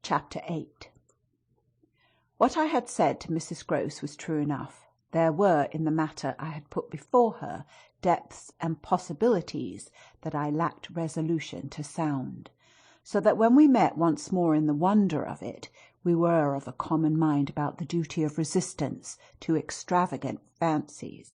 Chapter 8. What I had said to Mrs. Grose was true enough. There were in the matter I had put before her depths and possibilities that I lacked resolution to sound, so that when we met once more in the wonder of it, we were of a common mind about the duty of resistance to extravagant fancies.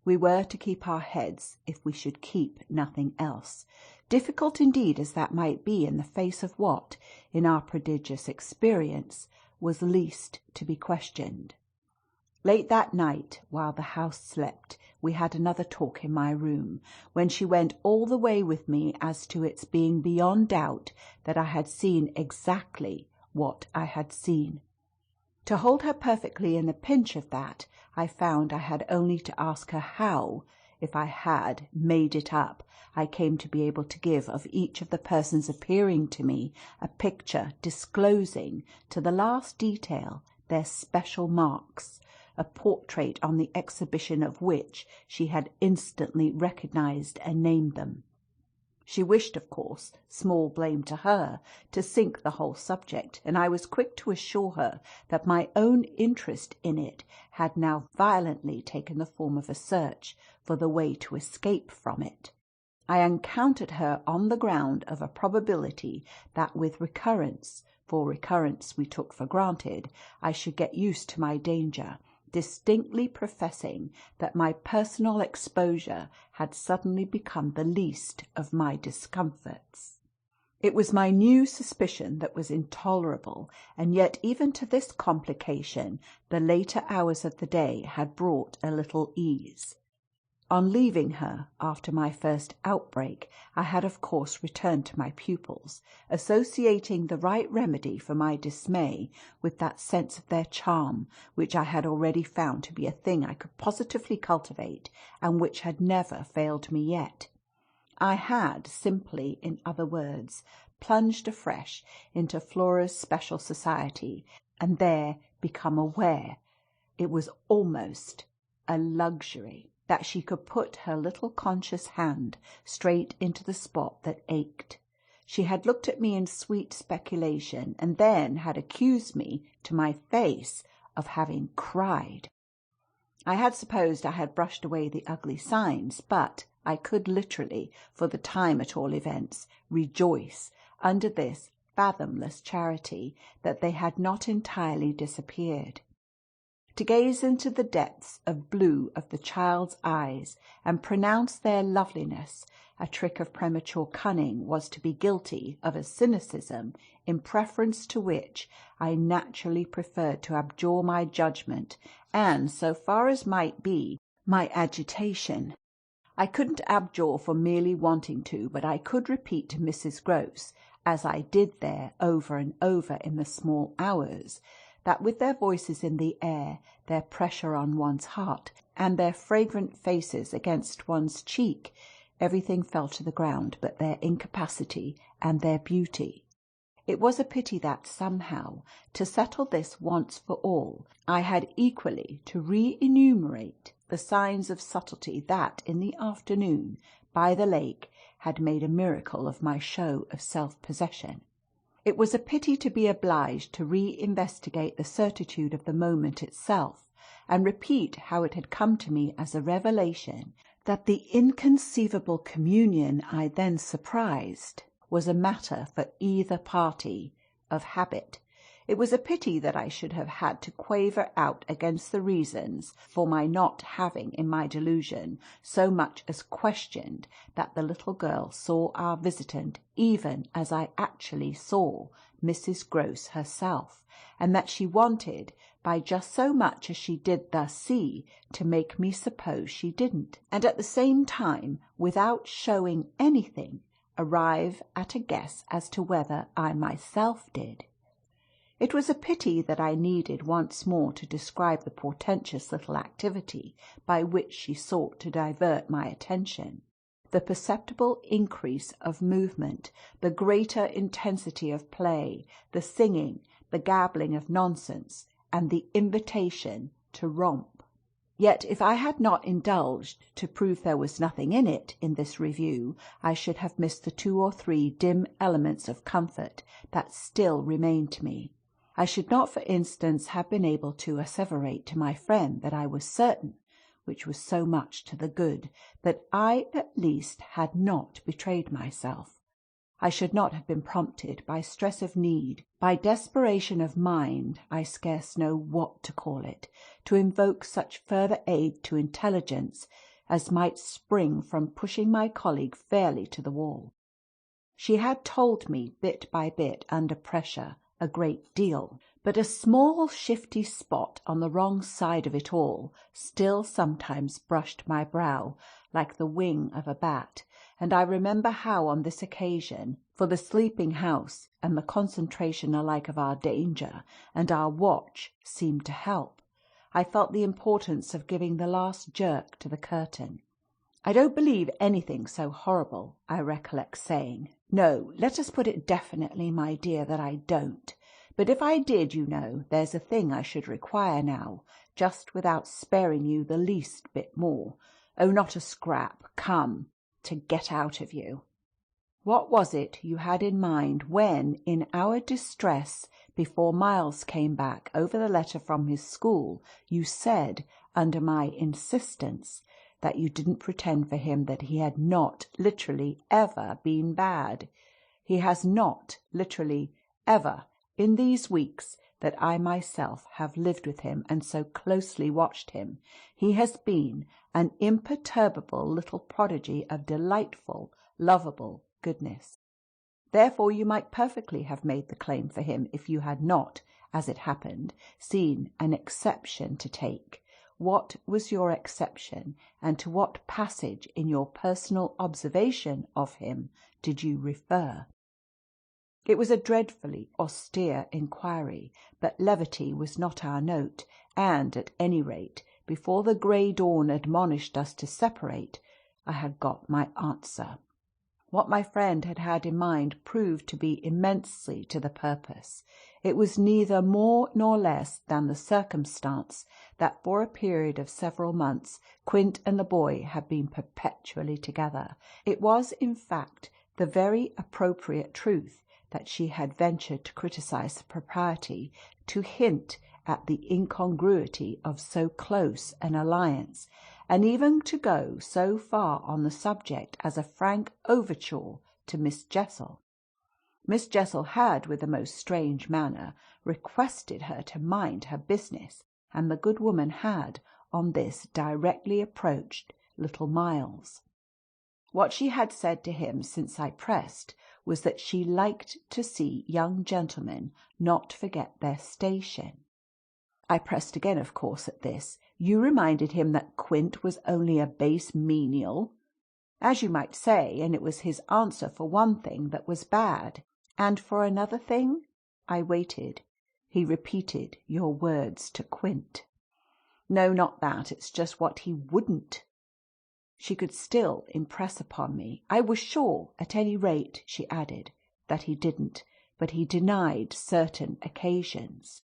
We were to keep our heads if we should keep nothing else, difficult indeed as that might be in the face of what, in our prodigious experience, was least to be questioned. Late that night, while the house slept, we had another talk in my room, when she went all the way with me as to its being beyond doubt that I had seen exactly what I had seen. To hold her perfectly in the pinch of that, I found I had only to ask her how, if I had made it up, I came to be able to give of each of the persons appearing to me a picture disclosing, to the last detail, their special marks, a portrait on the exhibition of which she had instantly recognized and named them. She wished, of course, small blame to her, to sink the whole subject, and I was quick to assure her that my own interest in it had now violently taken the form of a search for the way to escape from it. I encountered her on the ground of a probability that with recurrence, for recurrence we took for granted, I should get used to my danger, distinctly professing that my personal exposure had suddenly become the least of my discomforts. It was my new suspicion that was intolerable, and yet even to this complication the later hours of the day had brought a little ease. On leaving her, after my first outbreak, I had of course returned to my pupils, associating the right remedy for my dismay with that sense of their charm which I had already found to be a thing I could positively cultivate, and which had never failed me yet. I had simply, in other words, plunged afresh into Flora's special society, and there become aware, it was almost a luxury, that she could put her little conscious hand straight into the spot that ached. She had looked at me in sweet speculation, and then had accused me to my face of having cried. I had supposed I had brushed away the ugly signs, but I could literally, for the time at all events, rejoice under this fathomless charity that they had not entirely disappeared. To gaze into the depths of blue of the child's eyes and pronounce their loveliness a trick of premature cunning was to be guilty of a cynicism in preference to which I naturally preferred to abjure my judgment and, so far as might be, my agitation. I couldn't abjure for merely wanting to, but I could repeat to Mrs. Grose, as I did there over and over in the small hours, that with their voices in the air, their pressure on one's heart, and their fragrant faces against one's cheek, everything fell to the ground but their incapacity and their beauty. It was a pity that somehow, to settle this once for all, I had equally to re-enumerate the signs of subtlety that, in the afternoon, by the lake, had made a miracle of my show of self-possession. It was a pity to be obliged to re-investigate the certitude of the moment itself, and repeat how it had come to me as a revelation that the inconceivable communion I then surprised was a matter for either party, of habit. It was a pity that I should have had to quaver out against the reasons for my not having, in my delusion, so much as questioned that the little girl saw our visitant even as I actually saw Mrs. Grose herself, and that she wanted, by just so much as she did thus see, to make me suppose she didn't, and at the same time, without showing anything, arrive at a guess as to whether I myself did. It was a pity that I needed once more to describe the portentous little activity by which she sought to divert my attention, the perceptible increase of movement, the greater intensity of play, the singing, the gabbling of nonsense, and the invitation to romp. Yet if I had not indulged to prove there was nothing in it in this review, I should have missed the 2 or 3 dim elements of comfort that still remained to me. I should not, for instance, have been able to asseverate to my friend that I was certain, which was so much to the good, that I at least had not betrayed myself. I should not have been prompted by stress of need, by desperation of mind, I scarce know what to call it, to invoke such further aid to intelligence as might spring from pushing my colleague fairly to the wall. She had told me bit by bit, under pressure, a great deal, but a small shifty spot on the wrong side of it all still sometimes brushed my brow like the wing of a bat, and I remember how on this occasion, for the sleeping house and the concentration alike of our danger and our watch seemed to help, I felt the importance of giving the last jerk to the curtain. "I don't believe anything so horrible," I recollect saying. "No, let us put it definitely, my dear, that I don't. But if I did, you know, there's a thing I should require now, just without sparing you the least bit more. Oh, not a scrap. Come, to get out of you." What was it you had in mind when, in our distress, before Miles came back over the letter from his school, you said, under my insistence, that you didn't pretend for him that he had not literally ever been bad? He has not literally ever, in these weeks that I myself have lived with him and so closely watched him, he has been an imperturbable little prodigy of delightful, lovable goodness. Therefore you might perfectly have made the claim for him if you had not, as it happened, seen an exception to take. What was your exception, and to what passage in your personal observation of him did you refer? It was a dreadfully austere inquiry, but levity was not our note, and, at any rate, before the grey dawn admonished us to separate, I had got my answer. What my friend had had in mind proved to be immensely to the purpose. It was neither more nor less than the circumstance that for a period of several months Quint and the boy had been perpetually together. It was, in fact, the very appropriate truth that she had ventured to criticise the propriety, to hint at the incongruity of so close an alliance, and even to go so far on the subject as a frank overture to Miss Jessel. Miss Jessel had, with a most strange manner, requested her to mind her business, and the good woman had, on this, directly approached little Miles. What she had said to him since I pressed was that she liked to see young gentlemen not forget their station. I pressed again, of course, at this. You reminded him that Quint was only a base menial, as you might say, and it was his answer for one thing that was bad. And for another thing? I waited. He repeated your words to Quint. No, not that. It's just what he wouldn't. She could still impress upon me. I was sure, at any rate, she added, that he didn't, but he denied certain occasions.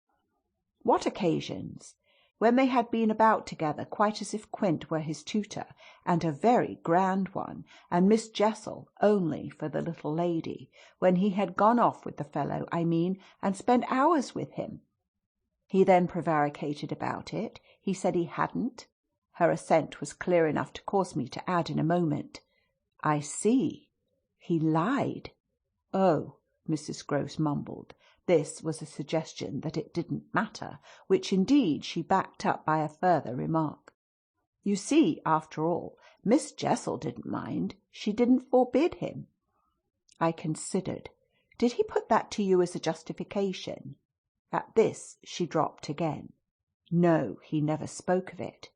What occasions? When they had been about together, quite as if Quint were his tutor, and a very grand one, and Miss Jessel only for the little lady, when he had gone off with the fellow, I mean, and spent hours with him. He then prevaricated about it. He said he hadn't. Her assent was clear enough to cause me to add in a moment, "I see. He lied." "Oh," Mrs. Grose mumbled. This was a suggestion that it didn't matter, which indeed she backed up by a further remark. "You see, after all, Miss Jessel didn't mind. She didn't forbid him." I considered. "Did he put that to you as a justification?" At this she dropped again. "No, he never spoke of it."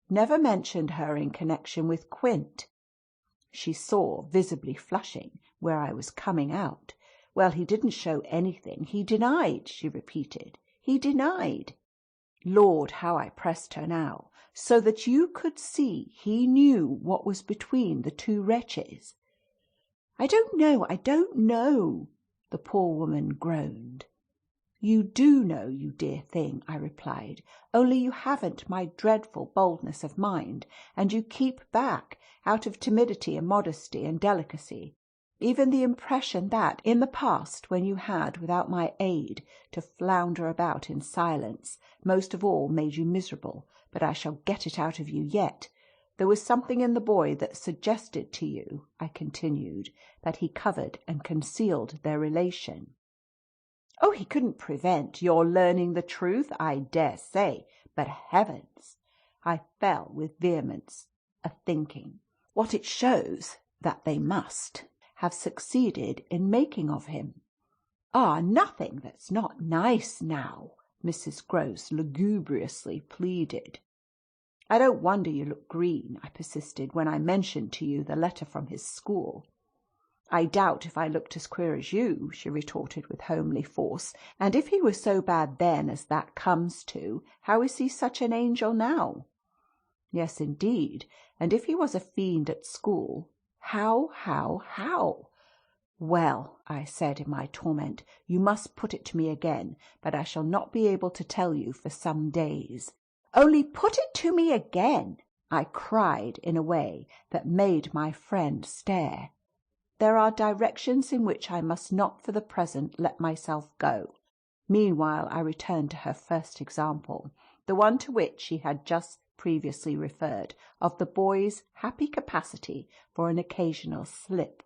"Never mentioned her in connection with Quint?" She saw, visibly flushing, where I was coming out. "Well, he didn't show anything. He denied," she repeated. "He denied." Lord, how I pressed her now, so that you could see he knew what was between the two wretches. I don't know, the poor woman groaned. "You do know, you dear thing," I replied, "only you haven't my dreadful boldness of mind, and you keep back, out of timidity and modesty and delicacy. Even the impression that, in the past, when you had, without my aid, to flounder about in silence, most of all made you miserable. But I shall get it out of you yet. There was something in the boy that suggested to you," I continued, "that he covered and concealed their relation." "Oh, he couldn't prevent your learning the truth, I dare say. But heavens!" I fell with vehemence a-thinking, "what it shows that they must have succeeded in making of him." "Ah, nothing that's not nice now," Mrs. Grose lugubriously pleaded. "I don't wonder you look green," I persisted, "when I mentioned to you the letter from his school." "I doubt if I looked as queer as you," she retorted with homely force. "And if he was so bad then as that comes to, how is he such an angel now?" "Yes, indeed. And if he was a fiend at school, how?" "Well," I said in my torment, "you must put it to me again, but I shall not be able to tell you for some days." "Only put it to me again," I cried in a way that made my friend stare. "There are directions in which I must not for the present let myself go." Meanwhile I returned to her first example, the one to which she had just previously referred, of the boy's happy capacity for an occasional slip.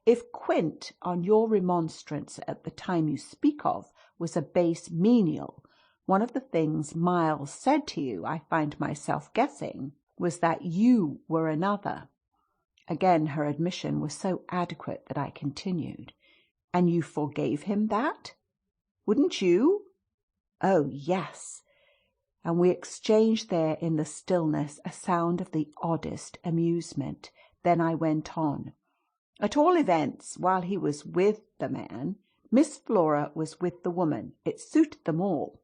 If Quint, on your remonstrance at the time you speak of, was a base menial, one of the things Miles said to you, I find myself guessing, was that you were another. Again her admission was so adequate that I continued. "And you forgave him that? Wouldn't you?" "Oh, yes." And we exchanged there in the stillness a sound of the oddest amusement. Then I went on. "At all events, while he was with the man, Miss Flora was with the woman. It suited them all.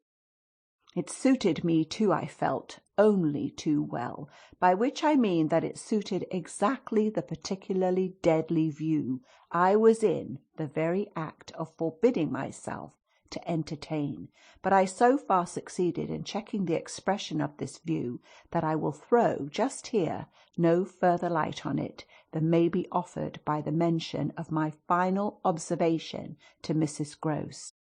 It suited me too, I felt, only too well, by which I mean that it suited exactly the particularly deadly view I was in the very act of forbidding myself to entertain. But I so far succeeded in checking the expression of this view that I will throw, just here, no further light on it than may be offered by the mention of my final observation to Mrs. Grose.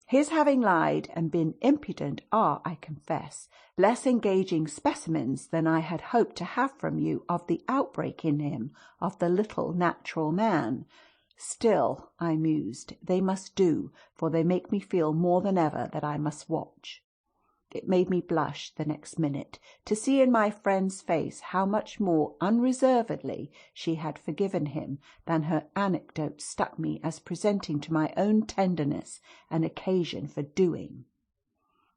His having lied and been impudent are, I confess, less engaging specimens than I had hoped to have from you of the outbreak in him of the little natural man. Still, I mused, they must do, for they make me feel more than ever that I must watch. It made me blush the next minute to see in my friend's face how much more unreservedly she had forgiven him than her anecdote struck me as presenting to my own tenderness an occasion for doing.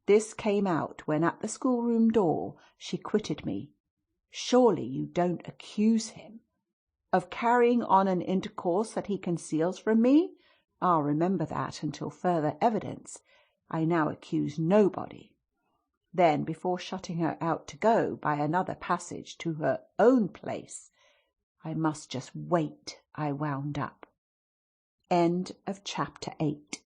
This came out when at the schoolroom door she quitted me. "Surely you don't accuse him of carrying on an intercourse that he conceals from me? I'll remember that until further evidence. I now accuse nobody." Then, before shutting her out to go by another passage to her own place, "I must just wait," I wound up. End of chapter 8.